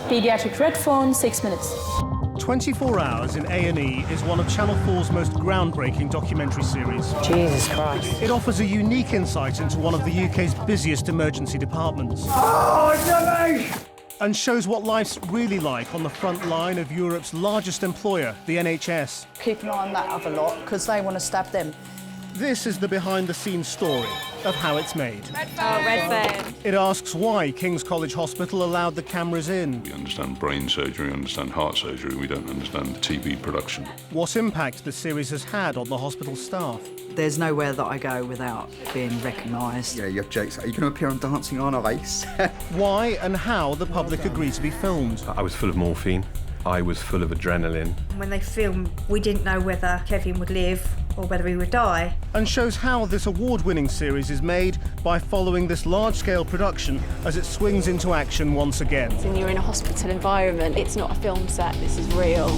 Pediatric red phone, 6 minutes. 24 Hours in A&E is one of Channel 4's most groundbreaking documentary series. Jesus Christ. It offers a unique insight into one of the UK's busiest emergency departments. And shows what life's really like on the front line of Europe's largest employer, the NHS. Keep an eye on that other lot, because they want to stab them. This is the behind-the-scenes story of how it's made. Red phone. It asks why King's College Hospital allowed the cameras in. We understand brain surgery, we understand heart surgery, we don't understand TV production. What impact the series has had on the hospital staff. There's nowhere that I go without being recognised. Yeah, you have jokes. Are you going to appear on Dancing on Ice? Why and how the public agreed to be filmed. I was full of morphine. I was full of adrenaline. When they filmed, we didn't know whether Kevin would live or whether he would die. And shows how this award-winning series is made by following this large-scale production as it swings into action once again. When you're in a hospital environment, it's not a film set, this is real.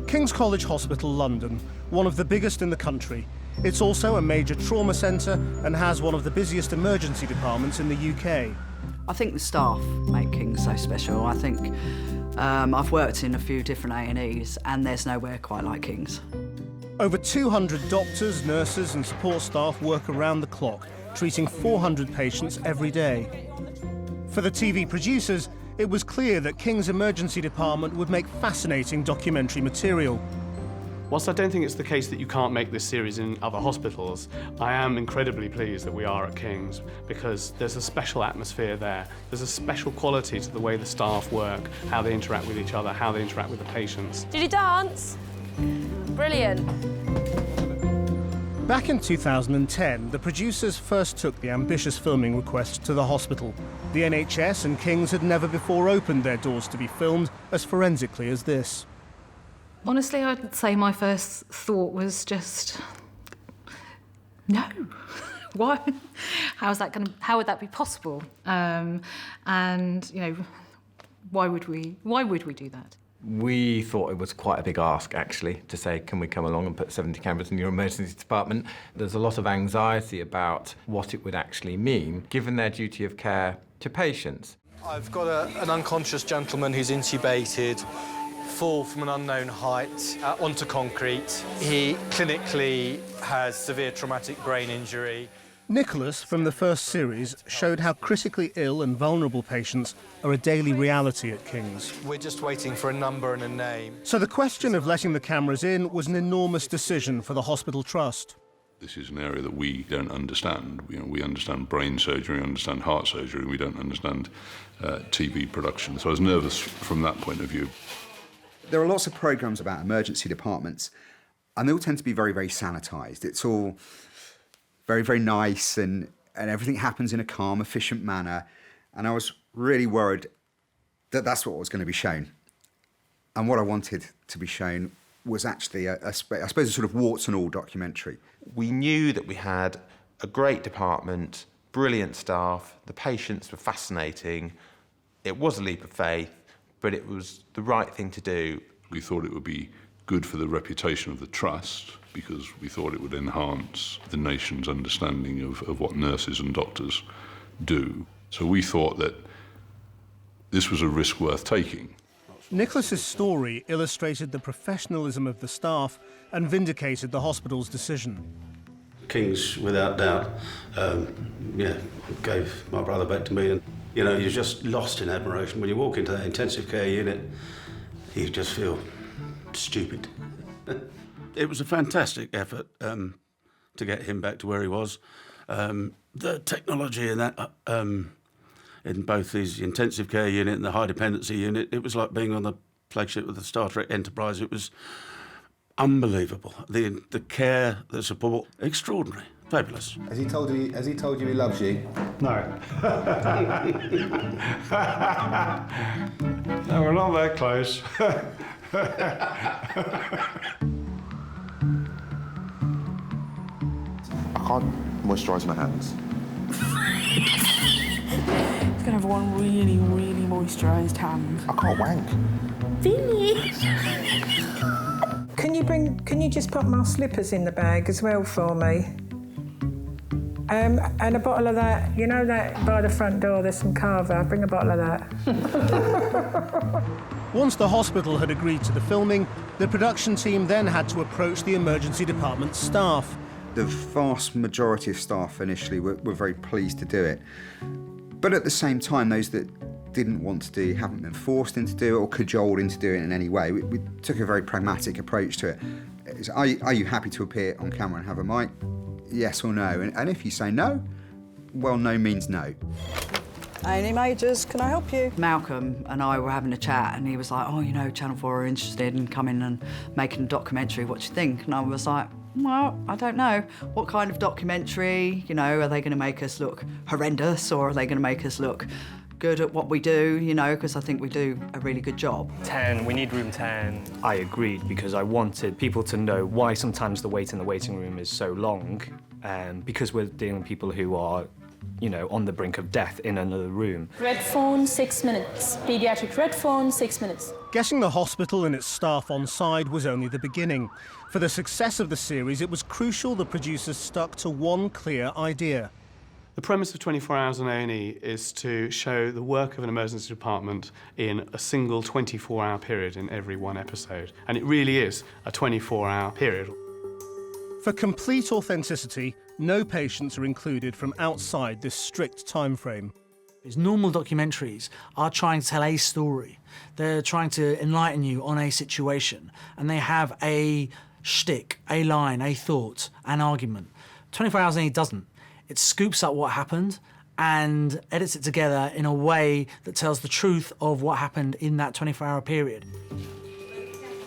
King's College Hospital, London, one of the biggest in the country. It's also a major trauma centre and has one of the busiest emergency departments in the UK. I think the staff make King's so special. I think I've worked in a few different A&Es and there's nowhere quite like King's. Over 200 doctors, nurses and support staff work around the clock, treating 400 patients every day. For the TV producers, it was clear that King's emergency department would make fascinating documentary material. Whilst I don't think it's the case that you can't make this series in other hospitals, I am incredibly pleased that we are at King's because there's a special atmosphere there. There's a special quality to the way the staff work, how they interact with each other, how they interact with the patients. Did you dance? Brilliant. Back in 2010, the producers first took the ambitious filming request to the hospital. The NHS and King's had never before opened their doors to be filmed as forensically as this. Honestly, I'd say my first thought was just, no. Why? How would that be possible? And you know, why would we do that? We thought it was quite a big ask, actually, to say, can we come along and put 70 cameras in your emergency department? There's a lot of anxiety about what it would actually mean, given their duty of care to patients. I've got an unconscious gentleman who's intubated, fall from an unknown height onto concrete. He clinically has severe traumatic brain injury. Nicholas, from the first series, showed how critically ill and vulnerable patients are a daily reality at King's. We're just waiting for a number and a name. So the question of letting the cameras in was an enormous decision for the hospital trust. This is an area that we don't understand. You know, we understand brain surgery, we understand heart surgery, we don't understand TV production. So I was nervous from that point of view. There are lots of programmes about emergency departments, and they all tend to be very, very sanitised. It's all very, very nice, and everything happens in a calm, efficient manner. And I was really worried that that's what was going to be shown. And what I wanted to be shown was actually, I suppose, a sort of warts and all documentary. We knew that we had a great department, brilliant staff, the patients were fascinating. It was a leap of faith, but it was the right thing to do. We thought it would be good for the reputation of the trust because we thought it would enhance the nation's understanding of what nurses and doctors do. So we thought that this was a risk worth taking. Nicholas's story illustrated the professionalism of the staff and vindicated the hospital's decision. King's, without doubt, gave my brother back to me. And, you know, you're just lost in admiration. When you walk into that intensive care unit, you just feel stupid. It was a fantastic effort to get him back to where he was. The technology in that, in both his intensive care unit and the high dependency unit, it was like being on the flagship of the Star Trek Enterprise. It was unbelievable. The care, the support, extraordinary, fabulous. Has he told you he loves you? No. No, we're not that close. I can't moisturise my hands. He's gonna have one really, really moisturised hand. I can't wank. Vinny! Can you just put my slippers in the bag as well for me? And a bottle of that, you know that by the front door there's some Carver, bring a bottle of that. Once the hospital had agreed to the filming, the production team then had to approach the emergency department staff. The vast majority of staff initially were very pleased to do it. But at the same time, those that didn't want to do, haven't been forced into do it or cajoled into doing it in any way. We took a very pragmatic approach to it. Are you happy to appear on camera and have a mic? Yes or no? And if you say no, well, no means no. A&E Majors, can I help you? Malcolm and I were having a chat and he was like, oh, you know, Channel 4 are interested in coming and making a documentary, what do you think? And I was like, well, I don't know. What kind of documentary? You know, are they going to make us look horrendous or are they going to make us look good at what we do, you know, because I think we do a really good job. 10, we need room 10. I agreed because I wanted people to know why sometimes the wait in the waiting room is so long, because we're dealing with people who are, you know, on the brink of death in another room. Red phone, 6 minutes. Pediatric red phone, 6 minutes. Getting the hospital and its staff on side was only the beginning. For the success of the series, it was crucial the producers stuck to one clear idea. The premise of 24 Hours on A&E is to show the work of an emergency department in a single 24-hour period in every one episode. And it really is a 24-hour period. For complete authenticity, no patients are included from outside this strict time frame. Normal documentaries are trying to tell a story. They're trying to enlighten you on a situation, and they have a shtick, a line, a thought, an argument. 24 Hours on A&E doesn't. It scoops up what happened and edits it together in a way that tells the truth of what happened in that 24-hour period.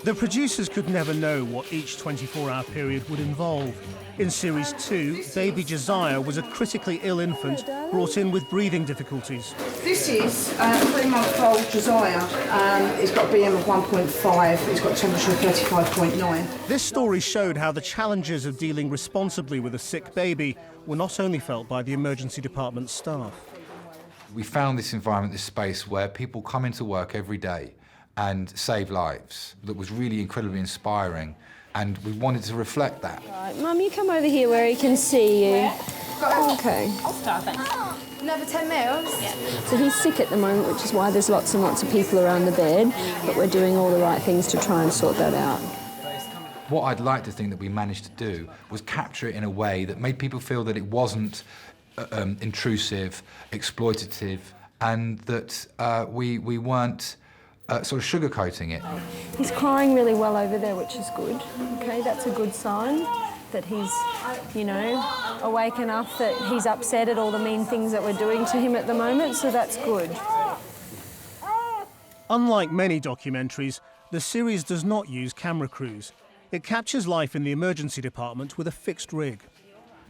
The producers could never know what each 24-hour period would involve. In Series 2, baby Josiah was a critically ill infant brought in with breathing difficulties. This is 3-month-old Josiah. He's got a BM of 1.5, he's got a temperature of 35.9. This story showed how the challenges of dealing responsibly with a sick baby were not only felt by the emergency department staff. We found this environment, this space where people come into work every day and save lives. That was really incredibly inspiring, and we wanted to reflect that. Right, Mum, you come over here where he can see you. Okay. I'll start, thanks. Another 10 mils? Yeah. So he's sick at the moment, which is why there's lots and lots of people around the bed, but we're doing all the right things to try and sort that out. What I'd like to think that we managed to do was capture it in a way that made people feel that it wasn't intrusive, exploitative, and that we weren't sort of sugarcoating it. He's crying really well over there, which is good. Okay, that's a good sign that he's, you know, awake enough that he's upset at all the mean things that we're doing to him at the moment, so that's good. Unlike many documentaries, the series does not use camera crews. It captures life in the emergency department with a fixed rig.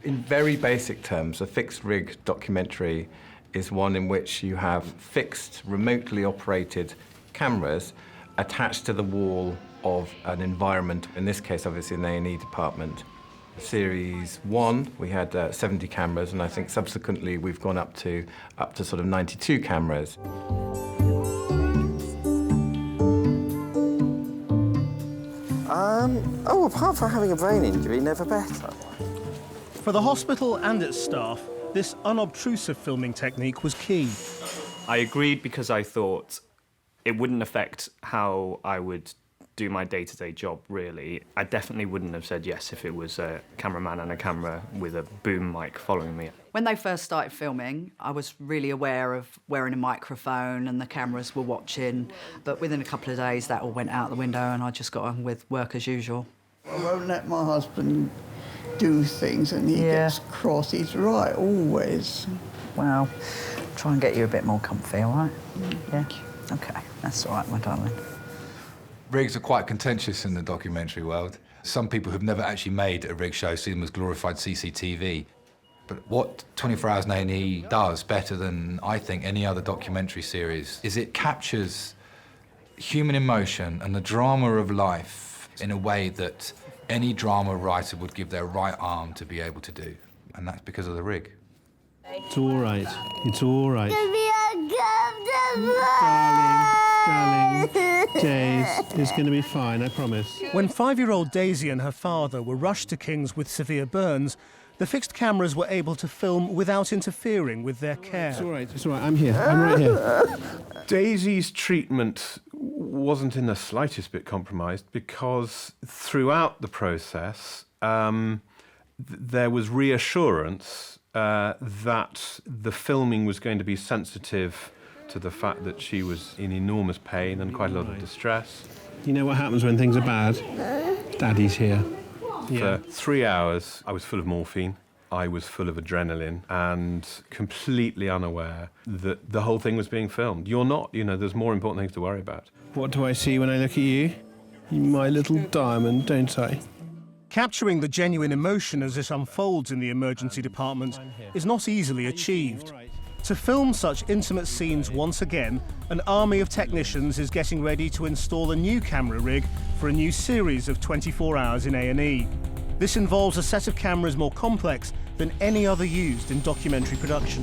In very basic terms, a fixed rig documentary is one in which you have fixed, remotely operated cameras attached to the wall of an environment, in this case obviously an A&E department. Series 1 we had 70 cameras, and I think subsequently we've gone up to sort of 92 cameras. Apart from having a brain injury, never better. For the hospital and its staff, this unobtrusive filming technique was key. I agreed because I thought it wouldn't affect how I would do my day-to-day job, really. I definitely wouldn't have said yes if it was a cameraman and a camera with a boom mic following me. When they first started filming, I was really aware of wearing a microphone and the cameras were watching, but within a couple of days that all went out the window and I just got on with work as usual. I won't let my husband do things and he gets cross. He's right, always. Well, try and get you a bit more comfy, all right? Yeah? OK, that's all right, my darling. Rigs are quite contentious in the documentary world. Some people who've never actually made a rig show see them as glorified CCTV. But what 24 Hours on A&E does better than, I think, any other documentary series is it captures human emotion and the drama of life in a way that any drama writer would give their right arm to be able to do. And that's because of the rig. It's all right. It's all right. Darling, Days, it's going to be fine, I promise. When 5-year-old Daisy and her father were rushed to King's with severe burns, the fixed cameras were able to film without interfering with their care. It's all right, I'm here, I'm right here. Daisy's treatment wasn't in the slightest bit compromised because throughout the process there was reassurance that the filming was going to be sensitive to the fact that she was in enormous pain and quite a lot of distress. You know what happens when things are bad? Daddy's here. For 3 hours, I was full of morphine. I was full of adrenaline and completely unaware that the whole thing was being filmed. You're not, you know, there's more important things to worry about. What do I see when I look at you? My little diamond, don't I? Capturing the genuine emotion as it unfolds in the emergency department is not easily achieved. To film such intimate scenes once again, an army of technicians is getting ready to install a new camera rig for a new series of 24 Hours in A&E. This involves a set of cameras more complex than any other used in documentary production.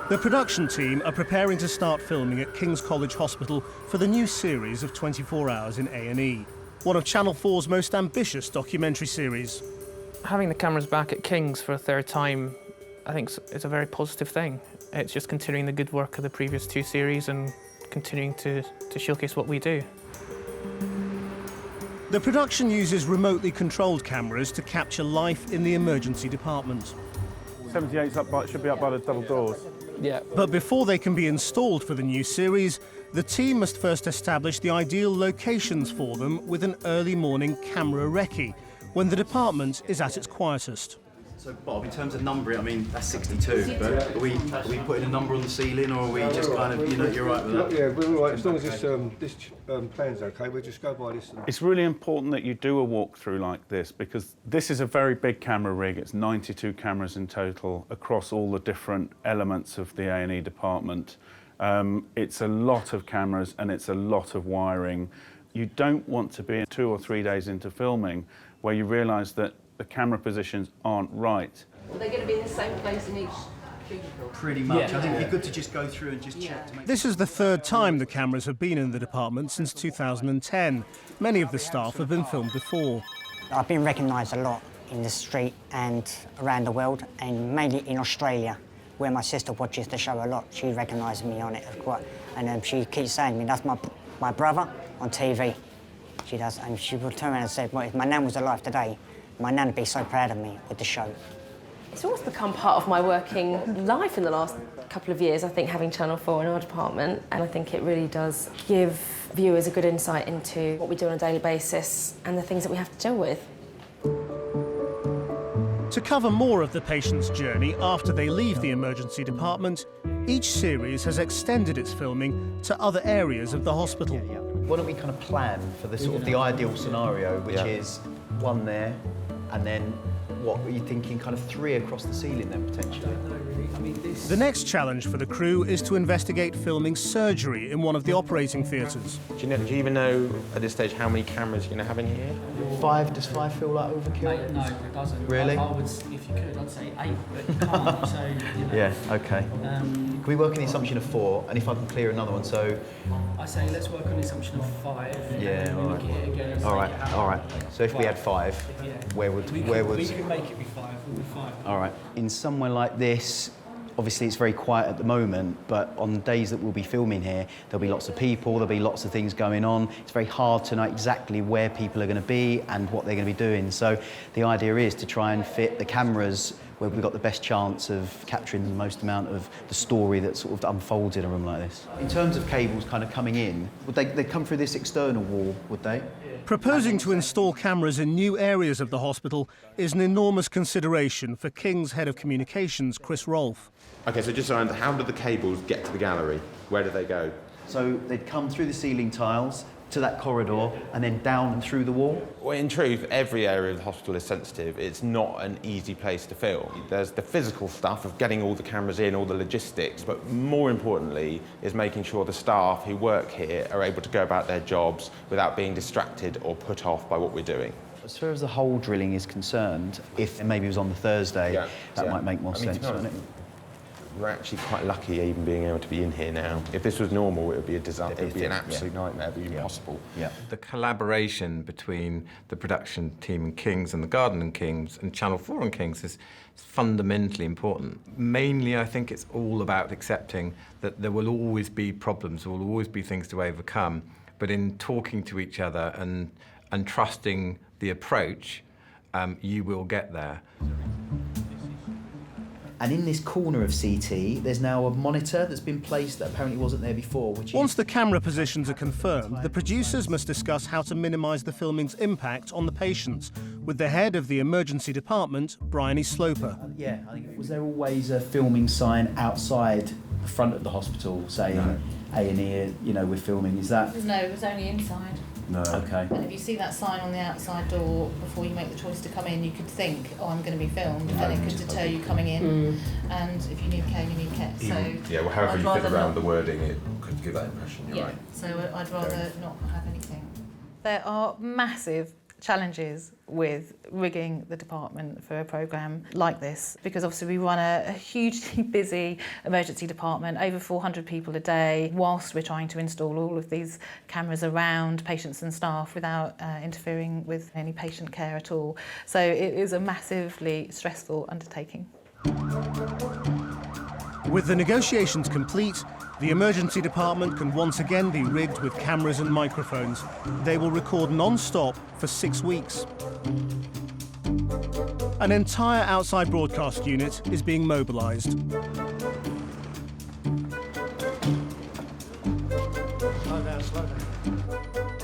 The production team are preparing to start filming at King's College Hospital for the new series of 24 Hours in A&E, one of Channel 4's most ambitious documentary series. Having the cameras back at King's for a third time, I think it's a very positive thing. It's just continuing the good work of the previous two series and continuing to showcase what we do. The production uses remotely controlled cameras to capture life in the emergency department. 78's up by, should be up by the double doors. Yeah. But before they can be installed for the new series, the team must first establish the ideal locations for them with an early morning camera recce, when the department is at its quietest. So, Bob, in terms of numbering, I mean, that's 62, but are we putting a number on the ceiling, or are we just kind of, you know, you're right with that? Yeah, we're all right. As long as this plan's okay, we'll just go by this. It's really important that you do a walkthrough like this, because this is a very big camera rig. It's 92 cameras in total across all the different elements of the A&E department. It's a lot of cameras and it's a lot of wiring. You don't want to be 2 or 3 days into filming where you realise that the camera positions aren't right. Are they going to be in the same place in each cubicle? Pretty much. Yeah. I think it'd be good to just go through and just check to make This is the third time the cameras have been in the department since 2010. Many of the staff have been filmed before. I've been recognised a lot in the street and around the world, and mainly in Australia, where my sister watches the show a lot. She recognises me on it quite, and she keeps saying to me, that's my brother on TV. She does, and she will turn around and say, well, if my nan was alive today, my nan would be so proud of me with the show. It's almost become part of my working life in the last couple of years, I think, having Channel 4 in our department, and I think it really does give viewers a good insight into what we do on a daily basis and the things that we have to deal with. To cover more of the patient's journey after they leave the emergency department, each series has extended its filming to other areas of the hospital. Why don't we kind of plan for the sort of the ideal scenario, which is one there, and then what were you thinking, kind of 3 across the ceiling then potentially? The next challenge for the crew is to investigate filming surgery in one of the operating theatres. Do you even know at this stage how many cameras you're going to have in here? 5? Does 5 feel like overkill? No, it doesn't. Really? I would, if you could, I'd say 8, but you can't, so, you know. Yeah, okay. Can we work on the assumption of 4, and if I can clear another one, so... I say let's work on the assumption of 5. Yeah, all right. All right. So if we had 5, where would... We could make it be 5, we'll be 5. All right. In somewhere like this, obviously it's very quiet at the moment, but on the days that we'll be filming here, there'll be lots of people, there'll be lots of things going on. It's very hard to know exactly where people are going to be and what they're going to be doing. So the idea is to try and fit the cameras where we've got the best chance of capturing the most amount of the story that sort of unfolds in a room like this. In terms of cables kind of coming in, would they come through this external wall, would they? Proposing to install cameras in new areas of the hospital is an enormous consideration for King's Head of Communications, Chris Rolfe. OK, so just around, how do the cables get to the gallery? Where do they go? So they'd come through the ceiling tiles to that corridor and then down and through the wall? Well, in truth, every area of the hospital is sensitive. It's not an easy place to film. There's the physical stuff of getting all the cameras in, all the logistics, but more importantly is making sure the staff who work here are able to go about their jobs without being distracted or put off by what we're doing. As far as the hole drilling is concerned, if maybe it was on the Thursday, that might make more sense, wouldn't it? We're actually quite lucky even being able to be in here now. If this was normal, it would be a disaster. It would be an absolute nightmare. It would be impossible. Yeah. The collaboration between the production team and King's and the Garden and King's and Channel 4 and King's is fundamentally important. Mainly, I think it's all about accepting that there will always be problems, there will always be things to overcome, but in talking to each other and trusting the approach, you will get there. And in this corner of CT, there's now a monitor that's been placed that apparently wasn't there before. Once the camera positions are confirmed, the producers must discuss how to minimise the filming's impact on the patients, with the head of the emergency department, Bryony Sloper. Yeah, I think was there always a filming sign outside the front of the hospital saying A&E, you know, we're filming? Is that? No, it was only inside. No. Okay. And if you see that sign on the outside door before you make the choice to come in, you could think, oh, I'm going to be filmed, and it could deter you coming in. And if you need care, you need care. So yeah, well, however you fit around the wording, it could give that impression. You're right. So I'd rather not have anything. There are massive challenges with rigging the department for a programme like this, because obviously we run a hugely busy emergency department, over 400 people a day, whilst we're trying to install all of these cameras around patients and staff without interfering with any patient care at all. So it is a massively stressful undertaking. With the negotiations complete, the emergency department can once again be rigged with cameras and microphones. They will record non-stop for 6 weeks. An entire outside broadcast unit is being mobilised.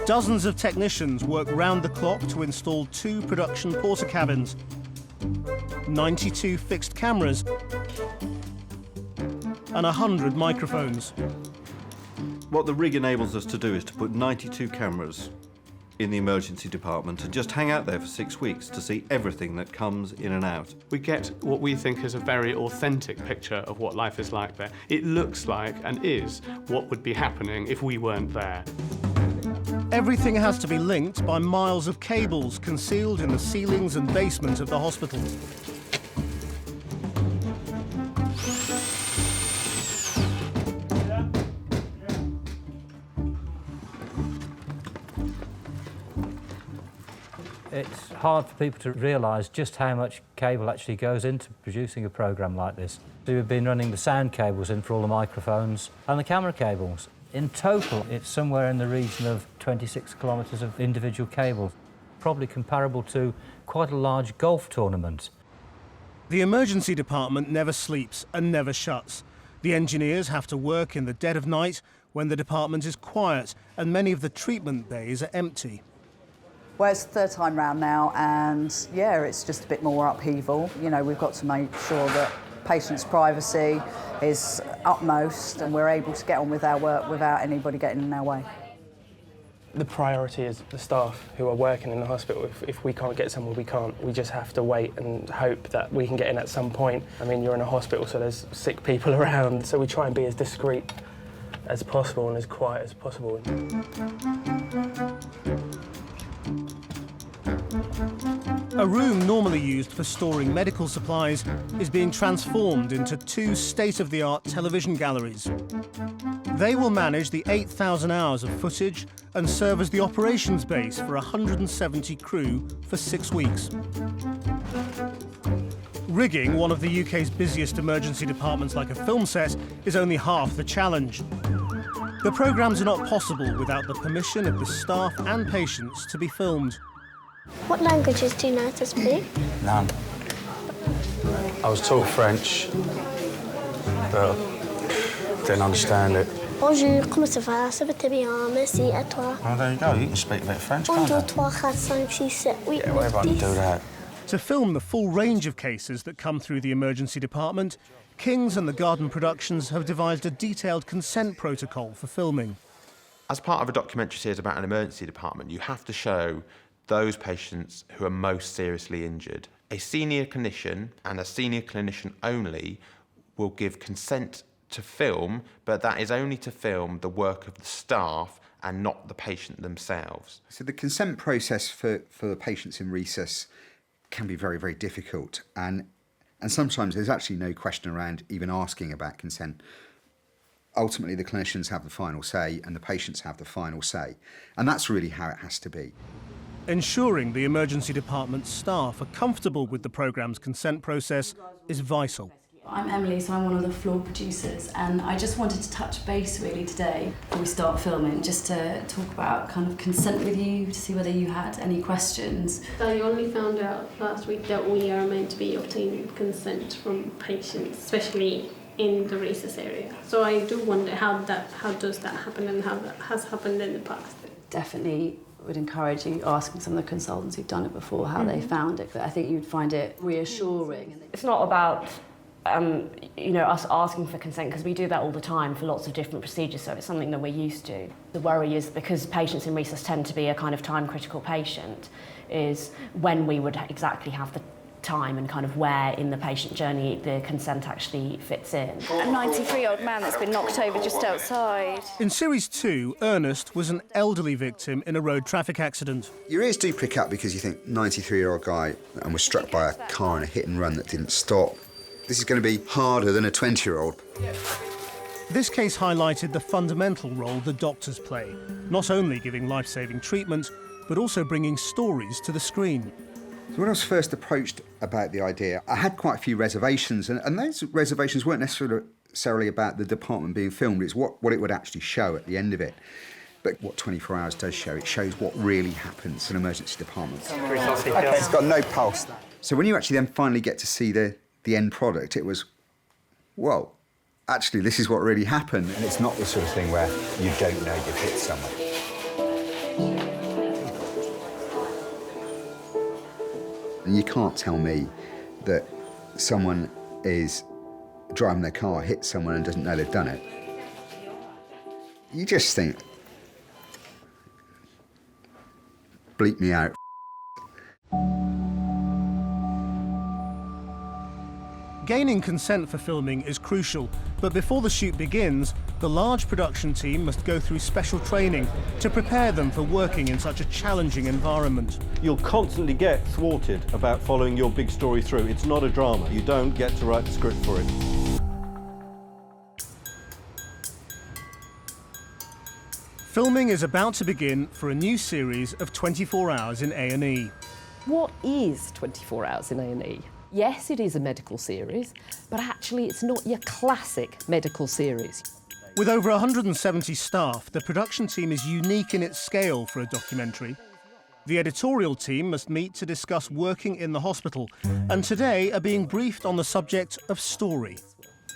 Dozens of technicians work round the clock to install 2 production porter cabins, 92 fixed cameras, and 100 microphones. What the rig enables us to do is to put 92 cameras in the emergency department and just hang out there for 6 weeks to see everything that comes in and out. We get what we think is a very authentic picture of what life is like there. It looks like and is what would be happening if we weren't there. Everything has to be linked by miles of cables concealed in the ceilings and basement of the hospital. It's hard for people to realise just how much cable actually goes into producing a programme like this. We've been running the sound cables in for all the microphones and the camera cables. In total, it's somewhere in the region of 26 kilometres of individual cables, probably comparable to quite a large golf tournament. The emergency department never sleeps and never shuts. The engineers have to work in the dead of night when the department is quiet and many of the treatment bays are empty. Well, it's the third time round now, and yeah, it's just a bit more upheaval. You know, we've got to make sure that patients' privacy is utmost and we're able to get on with our work without anybody getting in our way. The priority is the staff who are working in the hospital. If we can't get someone, we can't. We just have to wait and hope that we can get in at some point. I mean, you're in a hospital, so there's sick people around, so we try and be as discreet as possible and as quiet as possible. A room normally used for storing medical supplies is being transformed into 2 state-of-the-art television galleries. They will manage the 8,000 hours of footage and serve as the operations base for 170 crew for 6 weeks. Rigging one of the UK's busiest emergency departments like a film set is only half the challenge. The programmes are not possible without the permission of the staff and patients to be filmed. What languages do you know how to speak? None. I was taught French, but didn't understand it. Bonjour, comment ça va? Ça va très bien, merci, et toi? Oh, there you go, you can speak a bit of French, can't 1, you? 2, 3, 4, 5, 6, 7, 8, Yeah, well, everyone can do that. To film the full range of cases that come through the emergency department, King's and the Garden Productions have devised a detailed consent protocol for filming. As part of a documentary series about an emergency department, you have to show those patients who are most seriously injured. A senior clinician, and a senior clinician only, will give consent to film, but that is only to film the work of the staff and not the patient themselves. So the consent process for the patients in resus can be very, very difficult, and And sometimes there's actually no question around even asking about consent. Ultimately, the clinicians have the final say and the patients have the final say. And that's really how it has to be. Ensuring the emergency department staff are comfortable with the programme's consent process is vital. I'm Emily, so I'm one of the floor producers, and I just wanted to touch base really today before we start filming, just to talk about kind of consent with you, to see whether you had any questions. I only found out last week that we are meant to be obtaining consent from patients, especially in the rhesus area. So I do wonder how does that happen and how that has happened in the past. Definitely would encourage you asking some of the consultants who've done it before how they found it, but I think you'd find it reassuring. It's not about us asking for consent, because we do that all the time for lots of different procedures, so it's something that we're used to. The worry is, because patients in resus tend to be a kind of time-critical patient, is when we would exactly have the time and kind of where in the patient journey the consent actually fits in. A 93-year-old man that's been knocked over just outside. In Series 2, Ernest was an elderly victim in a road traffic accident. Your ears do prick up because you think, 93-year-old guy and was struck by a car in a hit and run that didn't stop. This is going to be harder than a 20-year-old. This case highlighted the fundamental role the doctors play, not only giving life-saving treatment, but also bringing stories to the screen. So when I was first approached about the idea, I had quite a few reservations, and those reservations weren't necessarily about the department being filmed, it's what it would actually show at the end of it. But what 24 Hours does show, it shows what really happens in an emergency department. Okay, it's got no pulse. So when you actually then finally get to see the end product, it was, whoa, actually this is what really happened. And it's not the sort of thing where you don't know you've hit someone. And you can't tell me that someone is driving their car, hits someone and doesn't know they've done it. You just think, bleep me out. Gaining consent for filming is crucial, but before the shoot begins, the large production team must go through special training to prepare them for working in such a challenging environment. You'll constantly get thwarted about following your big story through. It's not a drama. You don't get to write the script for it. Filming is about to begin for a new series of 24 Hours in A&E. What is 24 Hours in A&E? Yes, it is a medical series, but actually it's not your classic medical series. With over 170 staff, the production team is unique in its scale for a documentary. The editorial team must meet to discuss working in the hospital, and today are being briefed on the subject of story.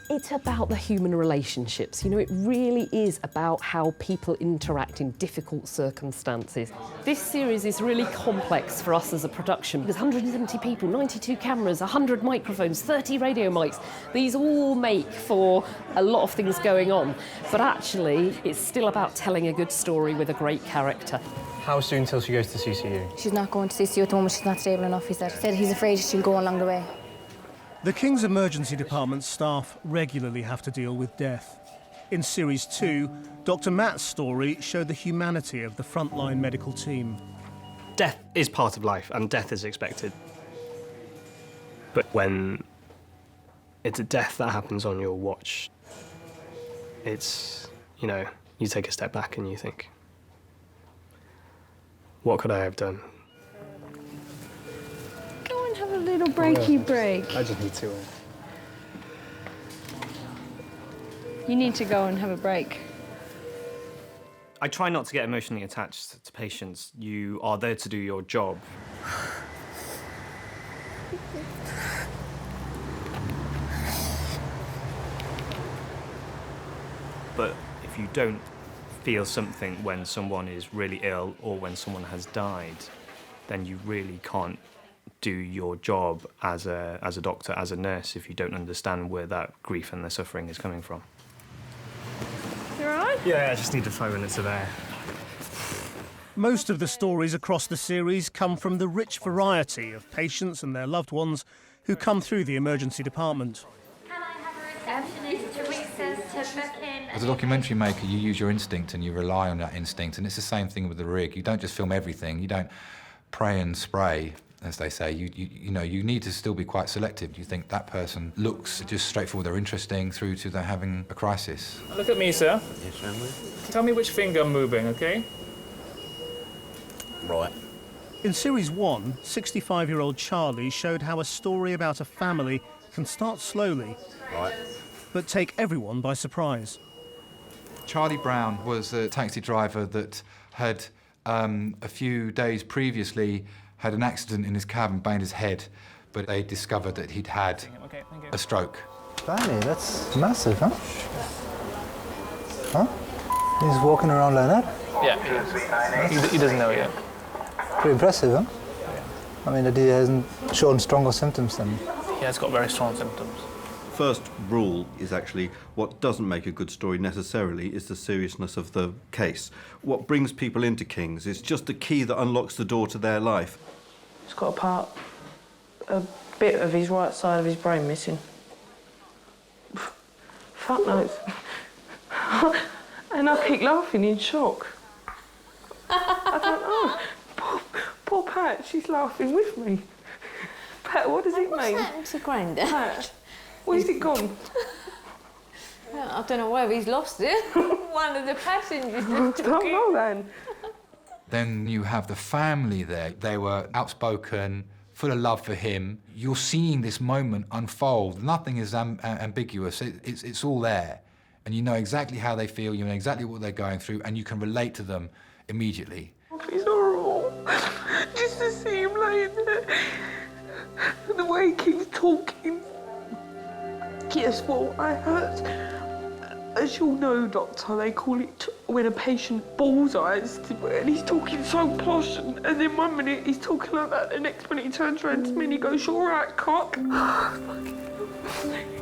It's about the human relationships. You know, it really is about how people interact in difficult circumstances. This series is really complex for us as a production. There's 170 people, 92 cameras, 100 microphones, 30 radio mics. These all make for a lot of things going on. But actually, it's still about telling a good story with a great character. How soon till she goes to CCU? She's not going to CCU at the moment, she's not stable enough, he said. He said he's afraid she'll go along the way. The King's Emergency Department staff regularly have to deal with death. In Series 2, Dr. Matt's story showed the humanity of the frontline medical team. Death is part of life, and death is expected. But when it's a death that happens on your watch, it's, you take a step back and you think, what could I have done? Have a little breaky break. I just need to. You need to go and have a break. I try not to get emotionally attached to patients. You are there to do your job. But if you don't feel something when someone is really ill or when someone has died, then you really can't do your job as a doctor, as a nurse, if you don't understand where that grief and the suffering is coming from. You all right? Yeah, I just need 5 minutes of air. Most of the stories across the series come from the rich variety of patients and their loved ones who come through the emergency department. As a documentary maker, you use your instinct and you rely on that instinct, and it's the same thing with the rig. You don't just film everything, you don't pray and spray. as they say. You know, you need to still be quite selective. You think that person looks just straightforward, they're interesting, through to they're having a crisis. Look at me, sir. Yes, family. Tell me which finger I'm moving, OK? Right. In Series 1, 65-year-old Charlie showed how a story about a family can start slowly, Right. but take everyone by surprise. Charlie Brown was a taxi driver that had, a few days previously, had an accident in his cab and banged his head, but they discovered that he'd had a stroke. Blimey, that's massive, huh? Huh? He's walking around like that? Yeah, he doesn't know yet. Pretty impressive, huh? I mean, that he hasn't shown stronger symptoms than... He has got very strong symptoms. First rule is actually what doesn't make a good story necessarily is the seriousness of the case. What brings people into King's is just the key that unlocks the door to their life. He's got a bit of his right side of his brain missing. Fuck knows. And I keep laughing in shock. I don't know. Poor Pat, she's laughing with me. Pat, what does it mean? What's happened to Grandad? Pat, where's it gone? I don't know where he's lost it. One of the passengers just took don't know then. Then you have the family there. They were outspoken, full of love for him. You're seeing this moment unfold. Nothing is ambiguous. It's all there. And you know exactly how they feel, you know exactly what they're going through, and you can relate to them immediately. It's horrible. Just to see him laying there. The way he keeps talking. Guess what? I heard. As you'll know, Doctor, they call it when a patient bullseyes, and he's talking so posh, and then 1 minute he's talking like that, the next minute he turns around to me and he goes, "You all right, cock?"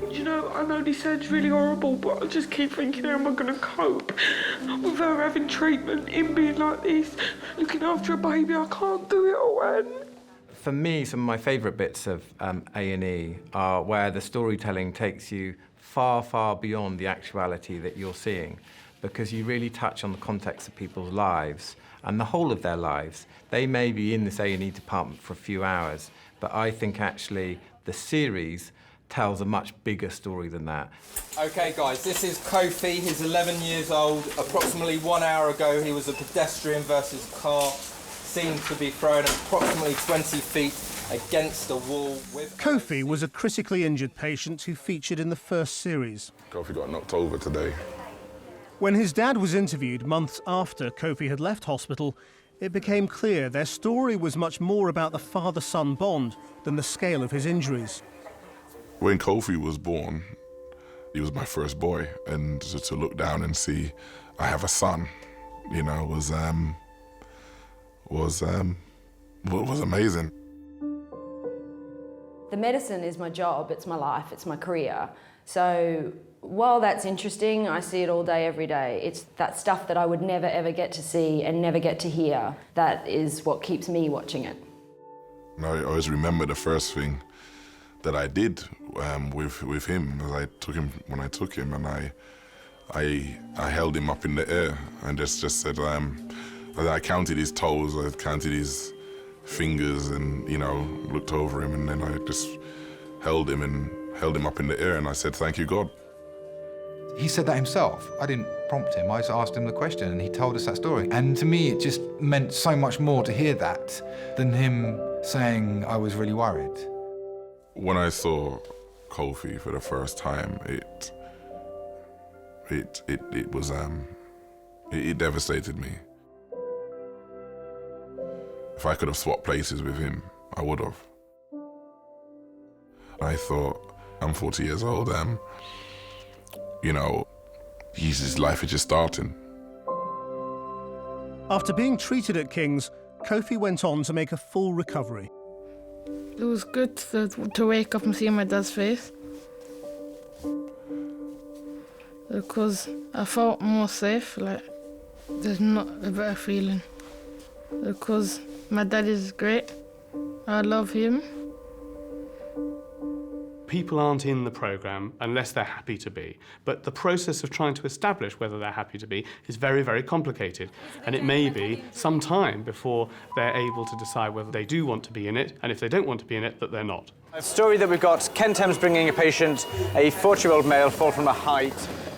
You know, I know this sounds really horrible, but I just keep thinking, how am I going to cope with her having treatment, him being like this, looking after a baby? I can't do it all, Anne. For me, some of my favourite bits of A&E are where the storytelling takes you far, far beyond the actuality that you're seeing, because you really touch on the context of people's lives and the whole of their lives. They may be in this A&E department for a few hours, but I think actually the series tells a much bigger story than that. OK, guys, this is Kofi. He's 11 years old. Approximately 1 hour ago, he was a pedestrian versus car, seen to be thrown approximately 20 feet against a wall with... Kofi was a critically injured patient who featured in the first series. Kofi got knocked over today. When his dad was interviewed months after Kofi had left hospital, it became clear their story was much more about the father-son bond than the scale of his injuries. When Kofi was born, he was my first boy, and to look down and see I have a son, you know, was amazing. The medicine is my job, it's my life, it's my career. So while that's interesting, I see it all day, every day. It's that stuff that I would never, ever get to see and never get to hear. That is what keeps me watching it. And I always remember the first thing that I did with him, as I took him, when I took him, and I held him up in the air and just said, I counted his toes, I counted his fingers, and, you know, looked over him, and then I just held him up in the air, and I said, "Thank you, God." He said that himself. I didn't prompt him, I just asked him the question and he told us that story. And to me, it just meant so much more to hear that than him saying I was really worried. When I saw Kofi for the first time, it devastated me. If I could have swapped places with him, I would have. I thought, I'm 40 years old, you know, his life is just starting. After being treated at King's, Kofi went on to make a full recovery. It was good to wake up and see my dad's face, because I felt more safe, like there's not a better feeling, because my dad is great, I love him. People aren't in the programme unless they're happy to be. But the process of trying to establish whether they're happy to be is very, very complicated. And it may be some time before they're able to decide whether they do want to be in it, and if they don't want to be in it, that they're not. A story that we've got Ken Thames bringing a patient, a 40-year-old male, fall from a height.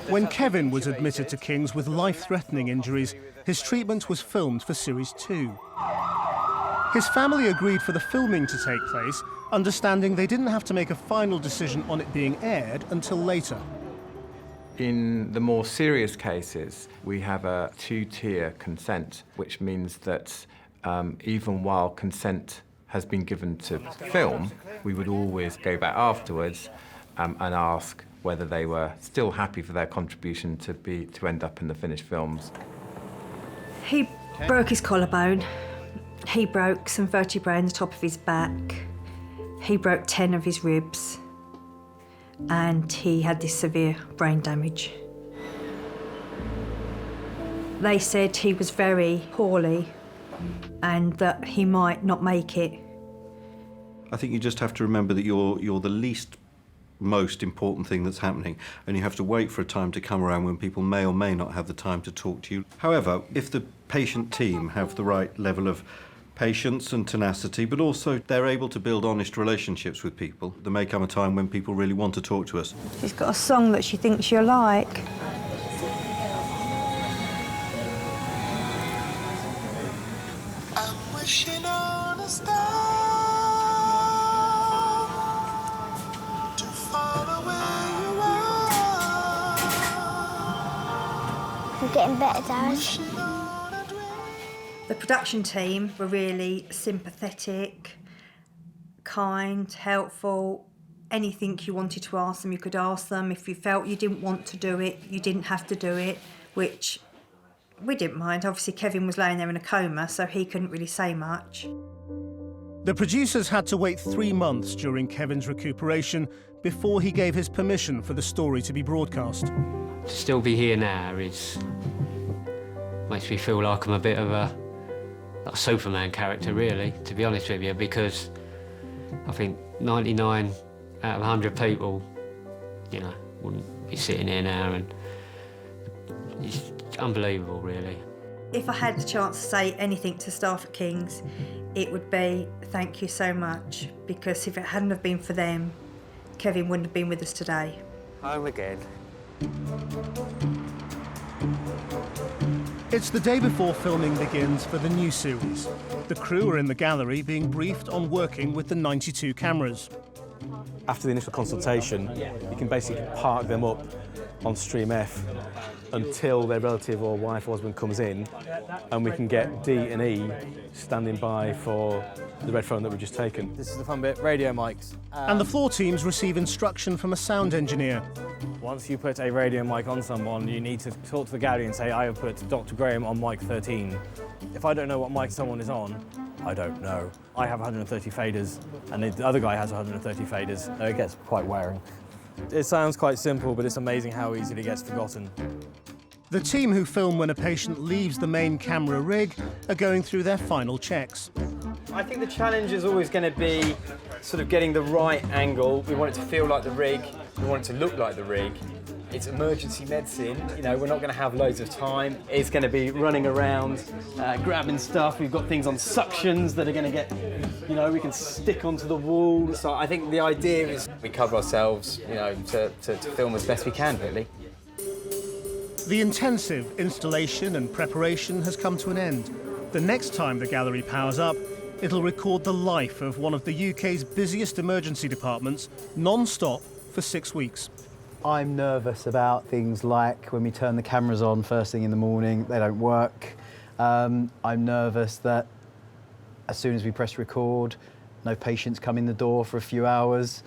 When Kevin was admitted to King's with life-threatening injuries, his treatment was filmed for Series 2. His family agreed for the filming to take place, understanding they didn't have to make a final decision on it being aired until later. In the more serious cases, we have a two-tier consent, which means that even while consent has been given to film, we would always go back afterwards and ask whether they were still happy for their contribution to end up in the finished films. He broke his collarbone. He broke some vertebrae in the top of his back. He broke 10 of his ribs. And he had this severe brain damage. They said he was very poorly and that he might not make it. I think you just have to remember that you're the least most important thing that's happening, and you have to wait for a time to come around when people may or may not have the time to talk to you. However, if the patient team have the right level of patience and tenacity, but also they're able to build honest relationships with people, there may come a time when people really want to talk to us. She's got a song that she thinks you'll like. I'm wishing on a star to follow where you are. I'm getting better, Dad. The production team were really sympathetic, kind, helpful. Anything you wanted to ask them, you could ask them. If you felt you didn't want to do it, you didn't have to do it, which we didn't mind. Obviously, Kevin was laying there in a coma, so he couldn't really say much. The producers had to wait 3 months during Kevin's recuperation before he gave his permission for the story to be broadcast. To still be here now makes me feel like I'm a bit of a Superman character, really, to be honest with you, because I think 99 out of 100 people, wouldn't be sitting here now, and it's unbelievable, really. If I had the chance to say anything to staff at King's, it would be thank you so much, because if it hadn't have been for them, Kevin wouldn't have been with us today. Home again. It's the day before filming begins for the new series. The crew are in the gallery being briefed on working with the 92 cameras. After the initial consultation, you can basically park them up on Stream F until their relative or wife or husband comes in, and we can get D and E standing by for the red phone that we've just taken. This is the fun bit, radio mics. And the floor teams receive instruction from a sound engineer. Once you put a radio mic on someone, you need to talk to the gallery and say, I have put Dr. Graham on mic 13. If I don't know what mic someone is on, I don't know. I have 130 faders, and the other guy has 130 faders. It gets quite wearing. It sounds quite simple, but it's amazing how easily it gets forgotten. The team who film when a patient leaves the main camera rig are going through their final checks. I think the challenge is always going to be sort of getting the right angle. We want it to feel like the rig, we want it to look like the rig. It's emergency medicine, we're not going to have loads of time. It's going to be running around, grabbing stuff. We've got things on suctions that are going to get, we can stick onto the wall. So I think the idea is we cover ourselves, to film as best we can, really. The intensive installation and preparation has come to an end. The next time the gallery powers up, it'll record the life of one of the UK's busiest emergency departments, non-stop for 6 weeks. I'm nervous about things like when we turn the cameras on first thing in the morning, they don't work. I'm nervous that as soon as we press record, no patients come in the door for a few hours.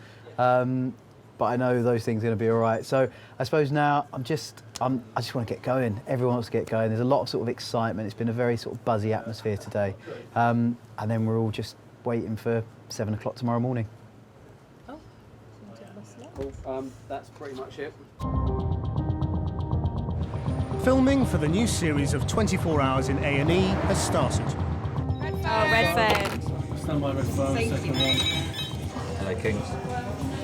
But I know those things are going to be all right. So I suppose now I just want to get going. Everyone wants to get going. There's a lot of sort of excitement. It's been a very sort of buzzy atmosphere today. And then we're all just waiting for 7 o'clock tomorrow morning. Cool. That's pretty much it. Filming for the new series of 24 Hours in A&E has started. Red phone. Stand by red phone, second one. Hello, Kings.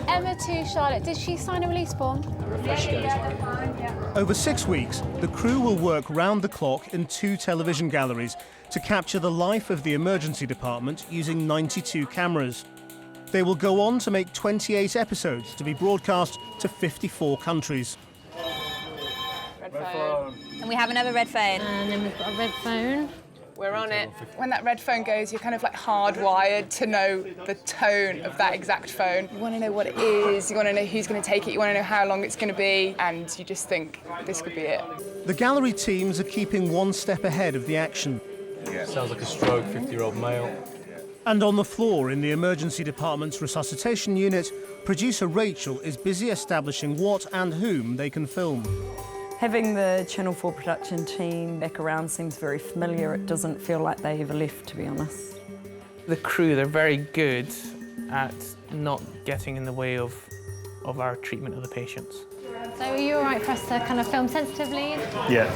Emma to Charlotte. Did she sign a release form? Over 6 weeks, the crew will work round the clock in 2 television galleries to capture the life of the emergency department using 92 cameras. They will go on to make 28 episodes to be broadcast to 54 countries. Red phone. And we have another red phone. And then we've got a red phone. We're on it. When that red phone goes, you're kind of like hardwired to know the tone of that exact phone. You want to know what it is, you want to know who's going to take it, you want to know how long it's going to be, and you just think this could be it. The gallery teams are keeping one step ahead of the action. Sounds like a stroke, 50-year-old male. And on the floor in the emergency department's resuscitation unit, producer Rachel is busy establishing what and whom they can film. Having the Channel 4 production team back around seems very familiar. It doesn't feel like they ever left, to be honest. The crew, they're very good at not getting in the way of our treatment of the patients. So are you all right for us to kind of film sensitively? Yeah.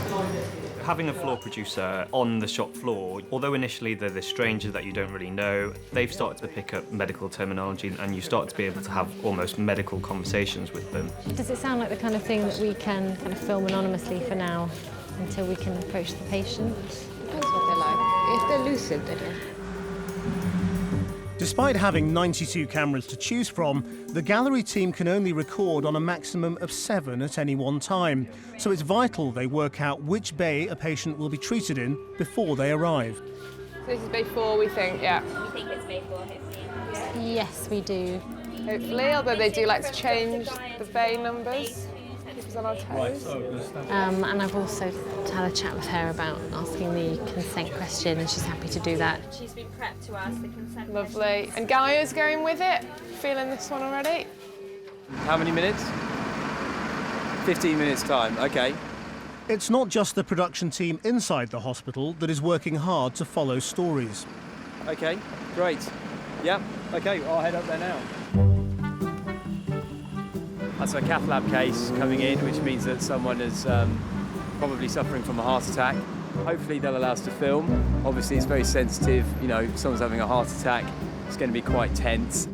Having a floor producer on the shop floor, although initially they're this stranger that you don't really know, they've started to pick up medical terminology and you start to be able to have almost medical conversations with them. Does it sound like the kind of thing that we can kind of film anonymously for now until we can approach the patient? Depends what they're like. If they're lucid, they do. Despite having 92 cameras to choose from, the gallery team can only record on a maximum of 7 at any one time. So it's vital they work out which bay a patient will be treated in before they arrive. So this is bay 4, we think, yeah. You think it's bay 4, hopefully? Yes, we do. Hopefully, although they do like to change the bay numbers. Keep us on our toes. And I've also had a chat with her about asking the consent question, and she's happy to do that. She's been prepped to ask the consent Lovely. And Gaia's going with it. Feeling this one already? How many minutes? 15 minutes time, okay. It's not just the production team inside the hospital that is working hard to follow stories. Okay, great. Yep, okay, I'll head up there now. That's a cath lab case coming in, which means that someone is probably suffering from a heart attack. Hopefully they'll allow us to film. Obviously it's very sensitive, you know, if someone's having a heart attack, it's going to be quite tense.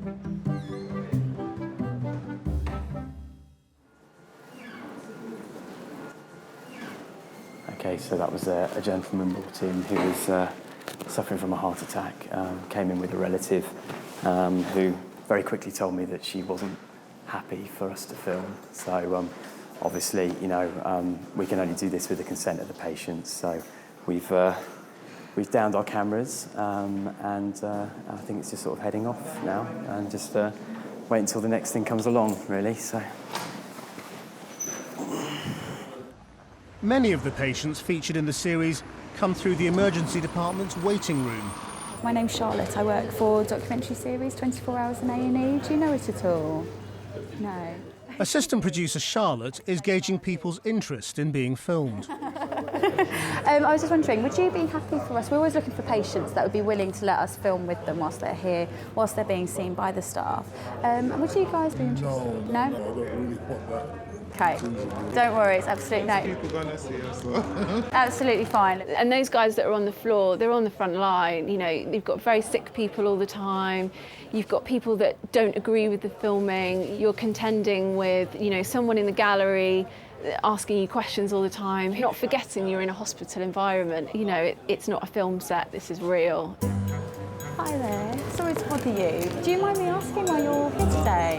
Okay, so that was a gentleman brought in who was suffering from a heart attack, came in with a relative who very quickly told me that she wasn't happy for us to film. So obviously, you know, we can only do this with the consent of the patient. So we've downed our cameras and I think it's just sort of heading off now and just wait until the next thing comes along, really. So. Many of the patients featured in the series come through the emergency department's waiting room. My name's Charlotte. I work for documentary series 24 Hours in A&E. Do you know it at all? No. Assistant producer Charlotte is gauging people's interest in being filmed. I was just wondering, would you be happy for us? We're always looking for patients that would be willing to let us film with them whilst they're here, whilst they're being seen by the staff. Would you guys be interested? No? I don't really want that. Okay, don't worry, it's absolutely no. People gonna see us. Absolutely fine. And those guys that are on the floor, they're on the front line. You know, you've got very sick people all the time. You've got people that don't agree with the filming. You're contending with, you know, someone in the gallery asking you questions all the time. You're not forgetting you're in a hospital environment. You know, it's not a film set, this is real. Hi there, sorry to bother you. Do you mind me asking why you're here today?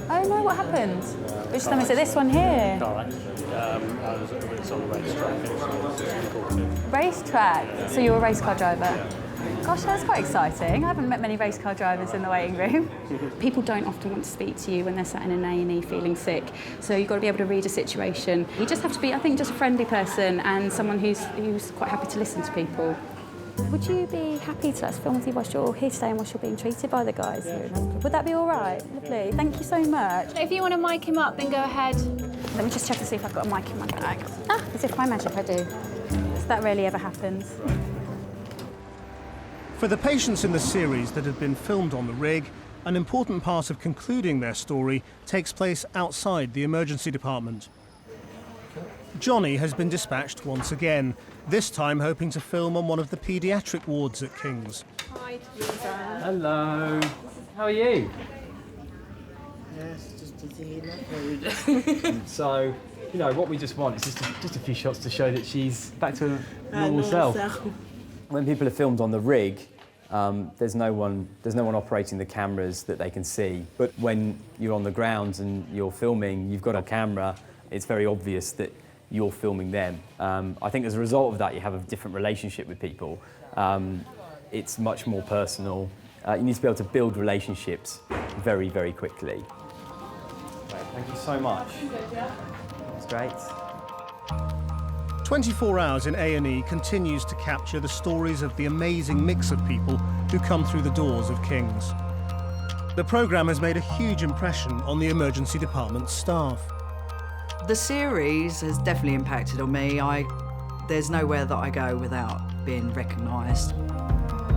Oh no, what happened? Which time is it? This one here? Car accident. It's on the racetrack. Racetrack? So you're a race car driver? Gosh, that's quite exciting. I haven't met many race car drivers in the waiting room. People don't often want to speak to you when they're sat in an A&E feeling sick, so you've got to be able to read a situation. You just have to be, I think, just a friendly person and someone who's quite happy to listen to people. Would you be happy to let us film with you whilst you're here today and whilst you're being treated by the guys here in hospital? Would that be all right? Lovely. Thank you so much. If you want to mic him up, then go ahead. Let me just check to see if I've got a mic in my bag. Ah, as if by magic I do. So that rarely ever happens. For the patients in the series that have been filmed on the rig, an important part of concluding their story takes place outside the emergency department. Johnny has been dispatched once again, this time hoping to film on one of the paediatric wards at King's. Hi, Teresa. Hello. How are you? Yes, just to see that. So, you know, what we just want is just a few shots to show that she's back to her normal self. When people are filmed on the rig, there's no one operating the cameras that they can see. But when you're on the ground and you're filming, you've got a camera, it's very obvious that you're filming them. I think as a result of that, you have a different relationship with people. It's much more personal. You need to be able to build relationships very, very quickly. Right, thank you so much. That's great. 24 Hours in A&E continues to capture the stories of the amazing mix of people who come through the doors of King's. The programme has made a huge impression on the emergency department's staff. The series has definitely impacted on me. There's nowhere that I go without being recognised.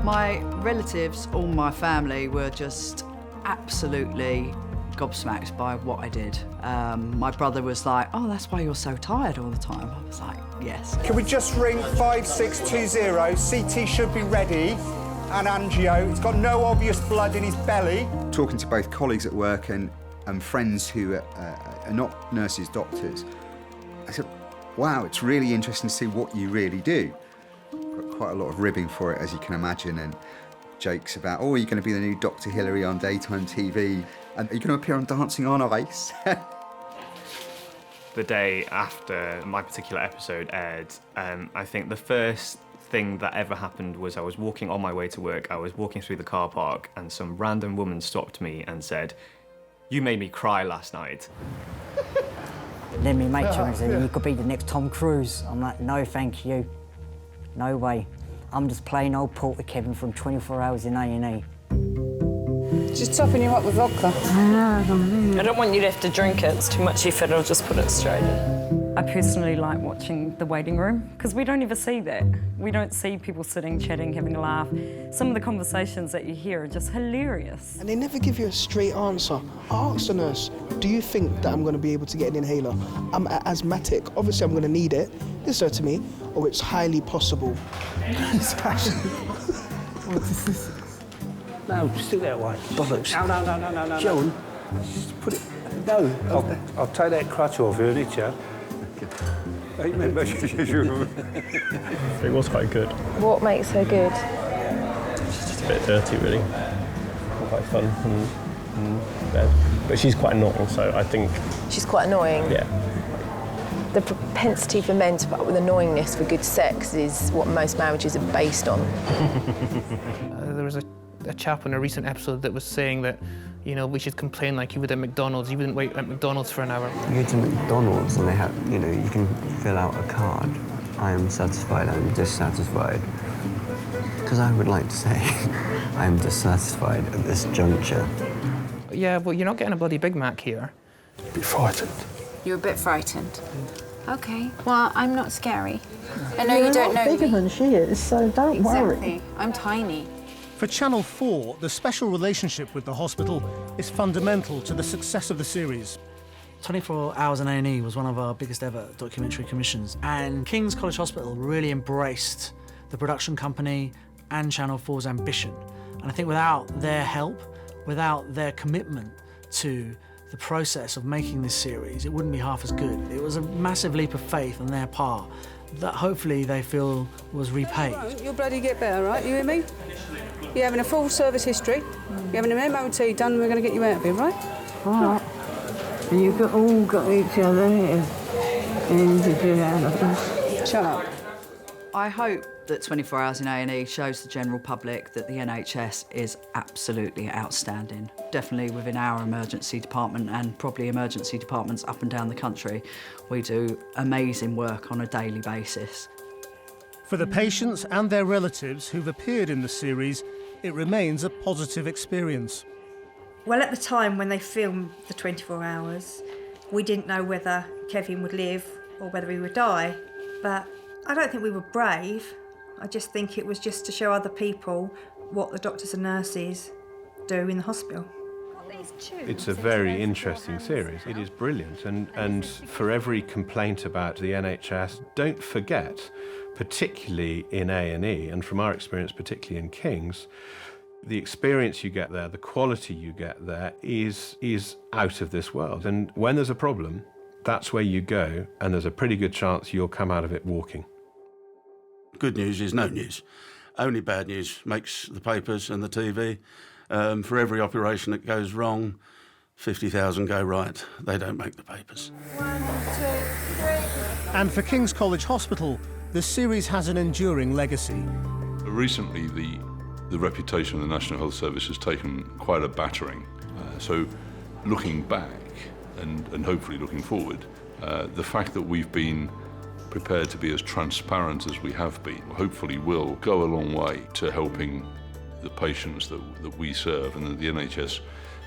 My relatives, all my family, were just absolutely gobsmacked by what I did. My brother was like, "Oh, that's why you're so tired all the time." I was like, yes. Can we just ring 5620? CT should be ready. And angio. He's got no obvious blood in his belly. Talking to both colleagues at work and friends who are not nurses, doctors, I said, wow, it's really interesting to see what you really do. Got quite a lot of ribbing for it, as you can imagine, and jokes about, oh, you're going to be the new Dr. Hillary on daytime TV, and are you going to appear on Dancing on Ice? The day after my particular episode aired, I think the first thing that ever happened was I was walking on my way to work, I was walking through the car park, and some random woman stopped me and said, "You made me cry last night." Then my mate turned and said, "You could be the next Tom Cruise." I'm like, "No, thank you. No way. I'm just plain old Porter Kevin from 24 Hours in A&E." Just topping you up with vodka. I don't want you to have to drink it. It's too much effort. I'll just put it straight in. I personally like watching the waiting room because we don't ever see that. We don't see people sitting, chatting, having a laugh. Some of the conversations that you hear are just hilarious. And they never give you a straight answer. I asked the nurse, "Do you think that I'm going to be able to get an inhaler? I'm asthmatic. Obviously, I'm going to need it." They said to me, "Oh, it's highly possible." No, stick that way. Bollocks. No. John, just put it. No, I'll take that crutch off you, didn't you? It was quite good. What makes her good? She's just a bit dirty, really. Not quite fun and bad. But she's quite annoying, so I think... She's quite annoying? Yeah. The propensity for men to put up with annoyingness for good sex is what most marriages are based on. There was a chap in a recent episode that was saying that, you know, we should complain like you would at McDonald's. You wouldn't wait at McDonald's for an hour. You go to McDonald's and they have, you know, you can fill out a card. I am satisfied, I am dissatisfied. Because I would like to say, I am dissatisfied at this juncture. Yeah, but you're not getting a bloody Big Mac here. A bit frightened. You're a bit frightened. Okay, well, I'm not scary. I know you don't know me. You're bigger than she is, so don't worry. Exactly. I'm tiny. For Channel 4, the special relationship with the hospital is fundamental to the success of the series. 24 Hours in A&E was one of our biggest ever documentary commissions, and King's College Hospital really embraced the production company and Channel 4's ambition. And I think without their help, without their commitment to the process of making this series, it wouldn't be half as good. It was a massive leap of faith on their part that hopefully they feel was repaid. You'll bloody get better, right? You hear me? You're having a full service history. You're having an MOT done, and we're going to get you out of here, right? All right. And you've all got each other here. And to get out of this. Shut up. I hope that 24 Hours in A&E shows the general public that the NHS is absolutely outstanding. Definitely within our emergency department and probably emergency departments up and down the country, we do amazing work on a daily basis. For the patients and their relatives who've appeared in the series, it remains a positive experience. Well, at the time when they filmed the 24 Hours, we didn't know whether Kevin would live or whether he would die. But I don't think we were brave. I just think it was just to show other people what the doctors and nurses do in the hospital. It's a very interesting series. It is brilliant, and for every complaint about the NHS, don't forget, particularly in A&E, and from our experience, particularly in King's, The experience you get there, the quality you get there is out of this world. And when there's a problem, that's where you go, and there's a pretty good chance you'll come out of it walking. Good news is no news. Only bad news makes the papers and the TV. For every operation that goes wrong, 50,000 go right. They don't make the papers. 1, 2, 3. And for King's College Hospital, the series has an enduring legacy. Recently, the reputation of the National Health Service has taken quite a battering. So looking back and hopefully looking forward, the fact that we've been prepared to be as transparent as we have been hopefully will go a long way to helping the patients that we serve and that the NHS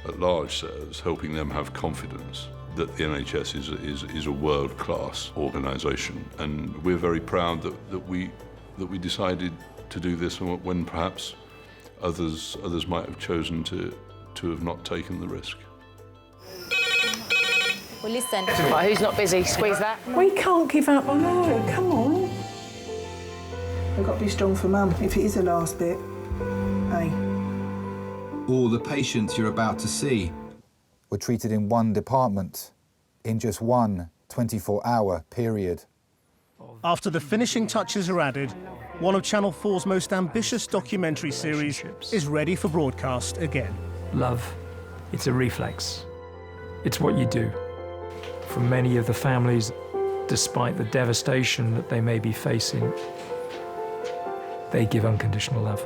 at large serves, helping them have confidence that the NHS is a world-class organisation. And we're very proud that we decided to do this when perhaps others might have chosen to have not taken the risk. Well, listen. Right, who's not busy? Squeeze that. We can't give up. I know, come on. We've got to be strong for Mum. If it is the last bit, hey. All the patients you're about to see were treated in one department, in just one 24-hour period. After the finishing touches are added, one of Channel 4's most ambitious documentary series is ready for broadcast again. Love, it's a reflex. It's what you do. For many of the families, despite the devastation that they may be facing, they give unconditional love.